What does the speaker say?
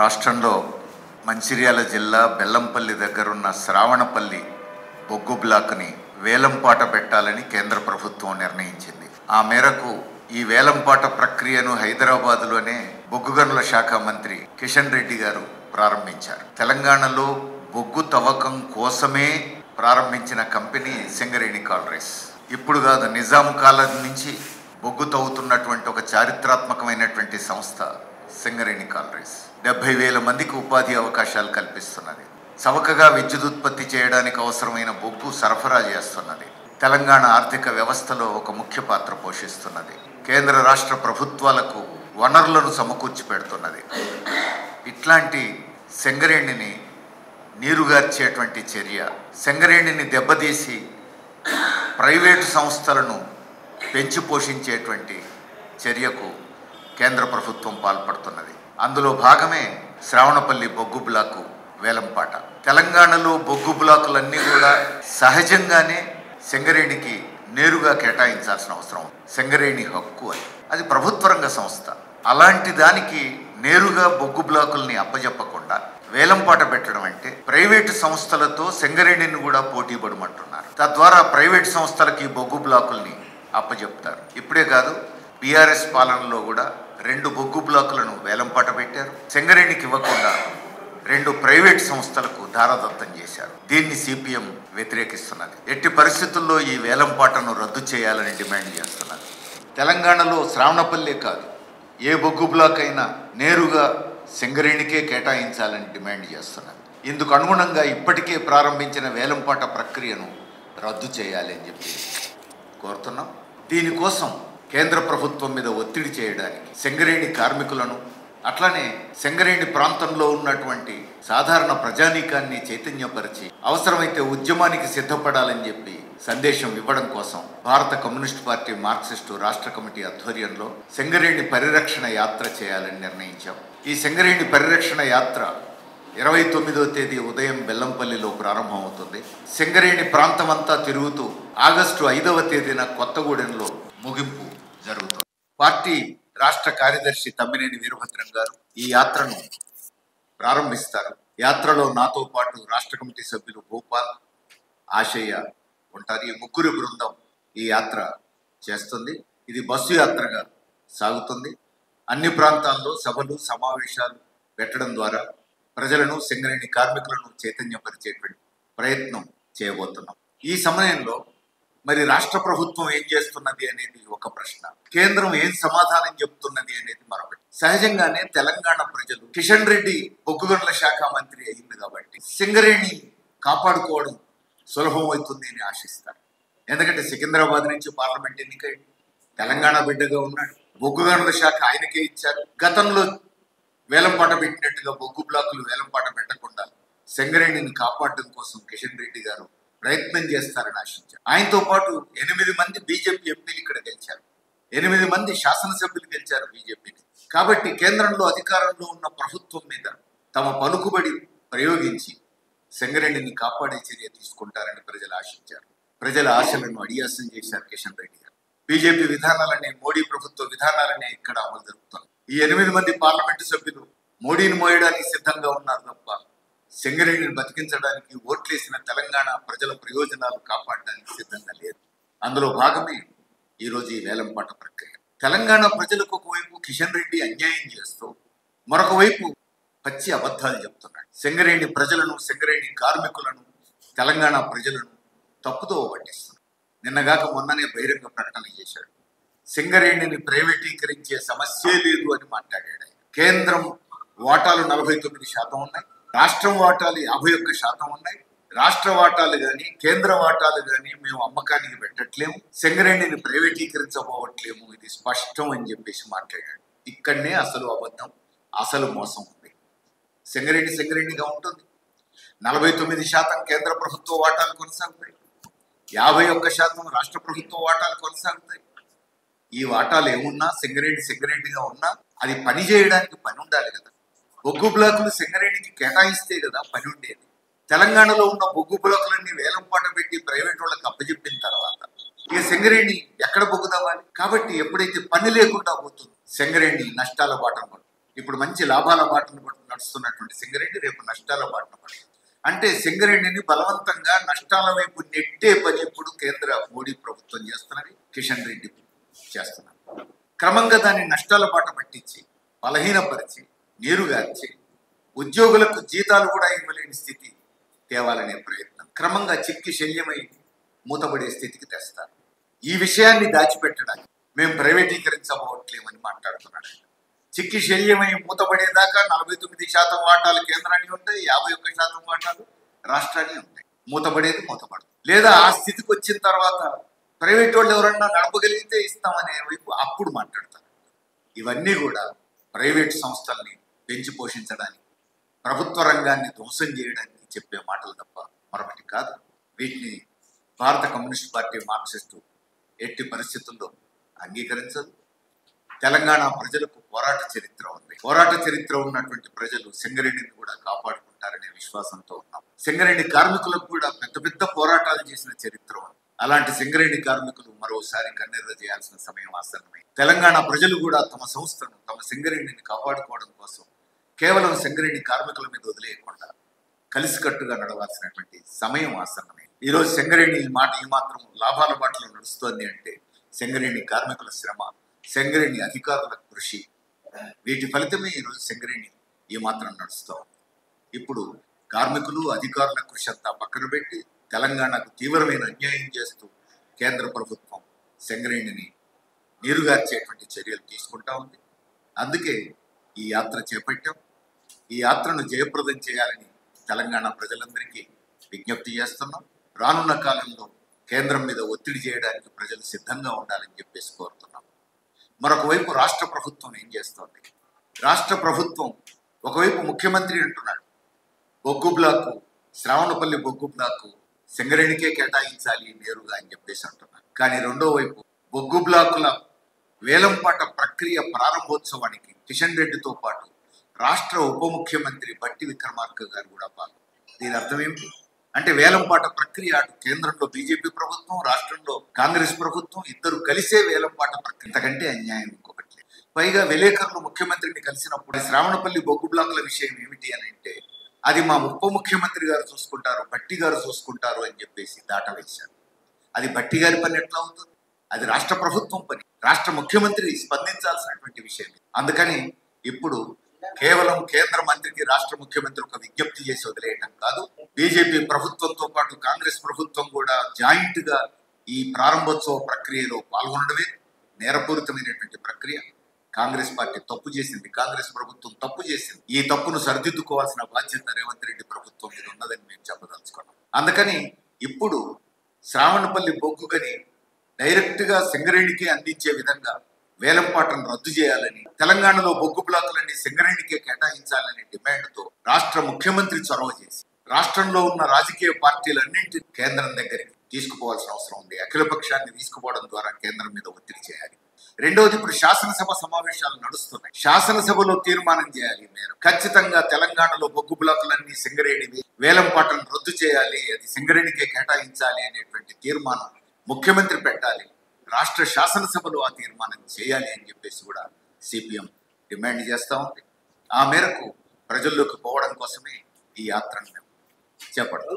రాష్ట్రంలో మంచిర్యాల జిల్లా బెల్లంపల్లి దగ్గరున్న శ్రావణపల్లి బొగ్గు బ్లాక్ని వేలంపాట పెట్టాలని కేంద్ర ప్రభుత్వం నిర్ణయించింది. ఆ మేరకు ఈ వేలంపాట ప్రక్రియను హైదరాబాదులోనే బొగ్గు గనుల శాఖ మంత్రి కిషన్ రెడ్డి గారు ప్రారంభించారు. తెలంగాణలో బొగ్గు తవ్వకం కోసమే ప్రారంభించిన కంపెనీ సింగరేణి కాలరీస్. ఇప్పుడు కాదు, నిజాం కాలం నుంచి బొగ్గు తవ్వుతున్నటువంటి ఒక చారిత్రాత్మకమైనటువంటి సంస్థ సింగరేణి కాలరీస్. 70,000 మందికి ఉపాధి అవకాశాలు కల్పిస్తున్నది. చవకగా విద్యుదుత్పత్తి చేయడానికి అవసరమైన బొగ్గు సరఫరా చేస్తున్నది. తెలంగాణ ఆర్థిక వ్యవస్థలో ఒక ముఖ్య పాత్ర పోషిస్తున్నది. కేంద్ర రాష్ట్ర ప్రభుత్వాలకు వనరులను సమకూర్చి పెడుతున్నది. ఇట్లాంటి సింగరేణిని నీరుగార్చేటువంటి చర్య, సింగరేణిని దెబ్బతీసి ప్రైవేటు సంస్థలను పెంచి పోషించేటువంటి చర్యకు కేంద్ర ప్రభుత్వం పాల్పడుతున్నది. అందులో భాగమే శ్రావణపల్లి బొగ్గు బ్లాకు వేలంపాట. తెలంగాణలో బొగ్గు బ్లాకులన్నీ కూడా సహజంగానే సింగరేణికి నేరుగా కేటాయించాల్సిన అవసరం. సింగరేణి హక్కు అది ప్రభుత్వ రంగ సంస్థ. అలాంటి దానికి నేరుగా బొగ్గు బ్లాకుల్ని అప్పజెప్పకుండా వేలంపాట పెట్టడం అంటే ప్రైవేటు సంస్థలతో సింగరేణిని కూడా పోటీ పడమంటున్నారు. తద్వారా ప్రైవేటు సంస్థలకి బొగ్గు బ్లాకుల్ని అప్పజెప్తారు. ఇప్పుడే కాదు, బీఆర్ఎస్ పాలనలో కూడా 2 బొగ్గు బ్లాకులను వేలంపాట పెట్టారు. సింగరేణికి ఇవ్వకుండా 2 ప్రైవేట్ సంస్థలకు దారదత్తం చేశారు. దీన్ని సిపిఎం వ్యతిరేకిస్తున్నది. ఎట్టి పరిస్థితుల్లో ఈ వేలంపాటను రద్దు చేయాలని డిమాండ్ చేస్తున్నది. తెలంగాణలో శ్రావణపల్లి కాదు, ఏ బొగ్గు బ్లాక్ అయినా నేరుగా సింగరేణికే కేటాయించాలని డిమాండ్ చేస్తున్నది. ఇందుకు అనుగుణంగా ఇప్పటికే ప్రారంభించిన వేలంపాట ప్రక్రియను రద్దు చేయాలి అని చెప్పి కోరుతున్నాం. దీనికోసం కేంద్ర ప్రభుత్వం మీద ఒత్తిడి చేయడానికి సింగరేణి కార్మికులను, అట్లానే సింగరేణి ప్రాంతంలో ఉన్నటువంటి సాధారణ ప్రజానీకాన్ని చైతన్యపరిచి అవసరమైతే ఉద్యమానికి సిద్ధపడాలని చెప్పి సందేశం ఇవ్వడం కోసం భారత కమ్యూనిస్ట్ పార్టీ మార్క్సిస్టు రాష్ట్ర కమిటీ ఆధ్వర్యంలో సింగరేణి పరిరక్షణ యాత్ర చేయాలని నిర్ణయించాం. ఈ సింగరేణి పరిరక్షణ యాత్ర 29వ తేదీ ఉదయం బెల్లంపల్లిలో ప్రారంభమవుతుంది. సింగరేణి ప్రాంతం అంతా తిరుగుతూ ఆగస్టు 5వ తేదీన కొత్తగూడెంలో ముగింపు జరుగుతుంది. పార్టీ రాష్ట్ర కార్యదర్శి తమ్మినేని వీరభద్రం గారు ఈ యాత్రను ప్రారంభిస్తారు. యాత్రలో నాతో పాటు రాష్ట్ర కమిటీ సభ్యులు గోపాల్, ఆశయ్య ఉంటారు. ఈ ముగ్గురు బృందం ఈ యాత్ర చేస్తుంది. ఇది బస్సు యాత్రగా సాగుతుంది. అన్ని ప్రాంతాల్లో సభలు, సమావేశాలు పెట్టడం ద్వారా ప్రజలను, సింగరేణి కార్మికులను చైతన్యపరిచేటువంటి ప్రయత్నం చేయబోతున్నాం. ఈ సమయంలో మరి రాష్ట్ర ప్రభుత్వం ఏం చేస్తున్నది అనేది ఒక ప్రశ్న, కేంద్రం ఏం సమాధానం చెప్తున్నది అనేది మరొకటి. సహజంగానే తెలంగాణ ప్రజలు కిషన్ రెడ్డి బొగ్గు గనుల శాఖ మంత్రి అయింది కాబట్టి సింగరేణి కాపాడుకోవడం సులభం అవుతుంది అని ఆశిస్తారు. ఎందుకంటే సికింద్రాబాద్ నుంచి పార్లమెంట్ ఎన్నికైంది, తెలంగాణ బిడ్డగా ఉన్నాడు, బొగ్గు గనుల శాఖ ఆయనకే ఇచ్చారు. గతంలో వేలంపాట పెట్టినట్టుగా బొగ్గు బ్లాకులు వేలంపాట పెట్టకుండా సింగరేణిని కాపాడడం కోసం కిషన్ రెడ్డి గారు ప్రయత్నం చేస్తారని ఆశించారు. ఆయనతో పాటు 8 మంది బీజేపీ ఎంపీలు ఇక్కడ గెలిచారు, 8 మంది శాసనసభ్యులు గెలిచారు బీజేపీని. కాబట్టి కేంద్రంలో అధికారంలో ఉన్న ప్రభుత్వం మీద తమ పలుకుబడి ప్రయోగించి సింగరేణిని కాపాడే చర్య తీసుకుంటారని ప్రజలు ఆశించారు. ప్రజల ఆశలను అడియాసం చేశారు కిషన్ రెడ్డి గారు. బీజేపీ విధానాలనే, మోడీ ప్రభుత్వ విధానాలనే ఇక్కడ అమలు జరుగుతుంది. ఈ 8 మంది పార్లమెంటు సభ్యులు మోడీని మోయడానికి సిద్ధంగా ఉన్నారు తప్ప సింగరేణిని బతికించడానికి, ఓట్లేసిన తెలంగాణ ప్రజల ప్రయోజనాలు కాపాడడానికి సిద్ధంగా లేదు. అందులో భాగమే ఈరోజు ఈ వేలంపాట ప్రక్రియ. తెలంగాణ ప్రజలకు ఒకవైపు కిషన్ రెడ్డి అన్యాయం చేస్తూ మరొక వైపు పచ్చి అబద్ధాలు చెప్తున్నాడు. సింగరేణి ప్రజలను, సింగరేణి కార్మికులను, తెలంగాణ ప్రజలను తప్పుదో పట్టిస్తున్నాడు. నిన్నగాక మొన్ననే బహిరంగ ప్రకటన చేశాడు. సింగరేణిని ప్రైవేటీకరించే సమస్యే లేదు అని మాట్లాడాడు. కేంద్రం వాటాలు 49% ఉన్నాయి, రాష్ట్రం వాటాలు 51% ఉన్నాయి. రాష్ట్ర వాటాలు కానీ కేంద్ర వాటాలు కానీ మేము అమ్మకానికి పెట్టట్లేము, సింగరేణిని ప్రైవేటీకరించబోవట్లేము, ఇది స్పష్టం అని చెప్పేసి మాట్లాడాడు. ఇక్కడనే అసలు అబద్ధం, అసలు మోసం ఉంది. సింగరేణిగా ఉంటుంది. 49% కేంద్ర ప్రభుత్వ వాటాలు కొనసాగుతాయి, 51% రాష్ట్ర ప్రభుత్వ వాటాలు కొనసాగుతాయి. ఈ వాటాలు ఏమున్నా సింగరేణిగా ఉన్నా అది పని చేయడానికి పని ఉండాలి కదా. బొగ్గు బ్లాకులు సింగరేణికి కేటాయిస్తే కదా పని ఉండేది. తెలంగాణలో ఉన్న బొగ్గు బ్లాకులన్నీ వేలంపాట పెట్టి ప్రైవేట్ వాళ్ళకి అప్పచెప్పిన తర్వాత ఇక సింగరేణి ఎక్కడ బొగ్గు తవ్వాలి? కాబట్టి ఎప్పుడైతే పని లేకుండా పోతుంది సింగరేణి నష్టాల బాటం పడుతుంది. ఇప్పుడు మంచి లాభాల బాటను నడుస్తున్నటువంటి సింగరేణి రేపు నష్టాల బాటను పడుతుంది. అంటే సింగరేణిని బలవంతంగా నష్టాల వైపు నెట్టే పని ఇప్పుడు కేంద్ర మోడీ ప్రభుత్వం చేస్తున్నది, కిషన్ రెడ్డి చేస్తున్నారు. క్రమంగా దాన్ని నష్టాల బాట పట్టించి బలహీనపరిచి నీరుగార్చి ఉద్యోగులకు జీతాలు కూడా ఇవ్వలేని స్థితి తేవాలనే ప్రయత్నం క్రమంగా చిక్కి శల్యమై మూతపడే స్థితికి తెస్తారు. ఈ విషయాన్ని దాచిపెట్టడానికి మేము ప్రైవేటీకరించబోవట్లేమని మాట్లాడుతున్నాడు. చిక్కి శల్యమై మూతపడేదాకా 49% వాటాలు కేంద్రానికి ఉంటాయి, 51% వాటాలు రాష్ట్రానికి ఉంటాయి. మూతపడేది మూతపడదు. లేదా ఆ స్థితికి వచ్చిన తర్వాత ప్రైవేట్ వాళ్ళు ఎవరన్నా నడపగలిగితే ఇస్తామనే వైపు అప్పుడు మాట్లాడతారు. ఇవన్నీ కూడా ప్రైవేట్ సంస్థల్ని పెంచి పోషించడానికి, ప్రభుత్వ రంగాన్ని ధ్వంసం చేయడానికి చెప్పే మాటలు తప్ప మరొకటి కాదు. వీటిని భారత కమ్యూనిస్ట్ పార్టీ మార్క్సిస్టు ఎట్టి పరిస్థితుల్లో అంగీకరించదు. తెలంగాణ ప్రజలకు పోరాట చరిత్ర ఉంది. పోరాట చరిత్ర ఉన్నటువంటి ప్రజలు సింగరేణిని కూడా కాపాడుకుంటారనే విశ్వాసంతో ఉన్నాం. సింగరేణి కార్మికులకు కూడా పెద్ద పెద్ద పోరాటాలు చేసిన చరిత్ర ఉంది. అలాంటి సింగరేణి కార్మికులు మరోసారి కన్నెర్ర చేయాల్సిన సమయం ఆసన్నమైంది. తెలంగాణ ప్రజలు కూడా తమ సంస్థను, తమ సింగరేణిని కాపాడుకోవడం కోసం కేవలం సింగరేణి కార్మికుల మీద వదిలేయకుండా కలిసికట్టుగా నడవాల్సినటువంటి సమయం ఆసన్నమైంది. ఈరోజు సింగరేణి ఈ మాత్రం లాభాల బాటలో నడుస్తోంది అంటే సింగరేణి కార్మికుల శ్రమ, సింగరేణి అధికారుల కృషి, వీటి ఫలితమే ఈరోజు సింగరేణి ఈ మాత్రం నడుస్తూ ఉంది. ఇప్పుడు కార్మికులు అధికారుల కృషి అంతా పక్కన పెట్టి తెలంగాణకు తీవ్రమైన అన్యాయం చేస్తూ కేంద్ర ప్రభుత్వం సింగరేణిని నీరుగార్చేటువంటి చర్యలు తీసుకుంటా ఉంది. అందుకే ఈ యాత్ర చేపట్టాం. ఈ యాత్రను జయప్రదం చేయాలని తెలంగాణ ప్రజలందరికీ విజ్ఞప్తి చేస్తున్నాం. రానున్న కాలంలో కేంద్రం మీద ఒత్తిడి చేయడానికి ప్రజలు సిద్ధంగా ఉండాలని చెప్పేసి కోరుతున్నాం. మరొక వైపు రాష్ట్ర ప్రభుత్వం ఏం చేస్తోంది? రాష్ట్ర ప్రభుత్వం ఒకవైపు ముఖ్యమంత్రి అంటున్నాడు బొగ్గు బ్లాకు, శ్రావణపల్లి బొగ్గు బ్లాకు సింగరేణికే కేటాయించాలి నేరుగా అని చెప్పేసి అంటున్నారు. కానీ రెండో వైపు బొగ్గు బ్లాకుల వేలంపాట ప్రక్రియ ప్రారంభోత్సవానికి కిషన్ రెడ్డితో పాటు రాష్ట్ర ఉప ముఖ్యమంత్రి బట్టి విక్రమార్క గారు కూడా పాల్గొన్నారు. దీని అర్థం ఏమిటి అంటే వేలంపాట ప్రక్రియ అటు కేంద్రంలో బీజేపీ ప్రభుత్వం, రాష్ట్రంలో కాంగ్రెస్ ప్రభుత్వం ఇద్దరు కలిసే వేలంపాట ప్రక్రియ. ఇంతకంటే అన్యాయం ఇంకొకటి లేదు. పైగా విలేకరులు ముఖ్యమంత్రిని కలిసినప్పుడు శ్రావణపల్లి బొగ్గు బ్లాకుల విషయం ఏమిటి అని అంటే అది మా ఉప ముఖ్యమంత్రి గారు చూసుకుంటారు, బట్టి గారు చూసుకుంటారు అని చెప్పేసి దాటవేశారు. అది బట్టి గారి పని ఎట్లా అవుతుంది? అది రాష్ట్ర ప్రభుత్వం పని, రాష్ట్ర ముఖ్యమంత్రి స్పందించాల్సినటువంటి విషయం. అందుకని ఇప్పుడు కేవలం కేంద్ర మంత్రికి రాష్ట్ర ముఖ్యమంత్రి ఒక విజ్ఞప్తి చేసి వదిలేయటం కాదు, బీజేపీ ప్రభుత్వంతో పాటు కాంగ్రెస్ ప్రభుత్వం కూడా జాయింట్ గా ఈ ప్రారంభోత్సవ ప్రక్రియలో పాల్గొనడమే నేరపూరితమైనటువంటి ప్రక్రియ. కాంగ్రెస్ పార్టీ తప్పు చేసింది, కాంగ్రెస్ ప్రభుత్వం తప్పు చేసింది. ఈ తప్పును సరిదిద్దుకోవాల్సిన బాధ్యత రేవంత్ రెడ్డి ప్రభుత్వం మీద ఉన్నదని మేము చెప్పదలుచుకున్నాం. అందుకని ఇప్పుడు శ్రావణపల్లి బొగ్గుగని డైరెక్ట్ గా సింగరేణికి అందించే విధంగా వేలంపాటను రద్దు చేయాలని, తెలంగాణలో బొగ్గు బ్లాకులన్నీ సింగరేణికే కేటాయించాలనే డిమాండ్తో రాష్ట్ర ముఖ్యమంత్రి చొరవ చేసి రాష్ట్రంలో ఉన్న రాజకీయ పార్టీలన్నింటినీ కేంద్రం దగ్గరికి తీసుకుపోవాల్సిన అవసరం ఉంది. అఖిలపక్షాన్ని తీసుకుపోవడం ద్వారా కేంద్రం మీద ఒత్తిడి చేయాలి. రెండవది, ఇప్పుడు శాసనసభ సమావేశాలు నడుస్తున్నాయి. శాసనసభలో తీర్మానం చేయాలి. మీరు ఖచ్చితంగా తెలంగాణలో బొగ్గు బ్లాకులన్నీ సింగరేణివి, వేలంపాటను రద్దు చేయాలి, అది సింగరేణికే కేటాయించాలి అనేటువంటి తీర్మానం ముఖ్యమంత్రి పెట్టాలి. రాష్ట్ర శాసనసభలో ఆ తీర్మానం చేయాలి అని చెప్పేసి కూడా సిపిఎం డిమాండ్ చేస్తూ ఉంది. ఆ మేరకు ప్రజల్లోకి పోవడం కోసమే ఈ యాత్రను చేపడతాం.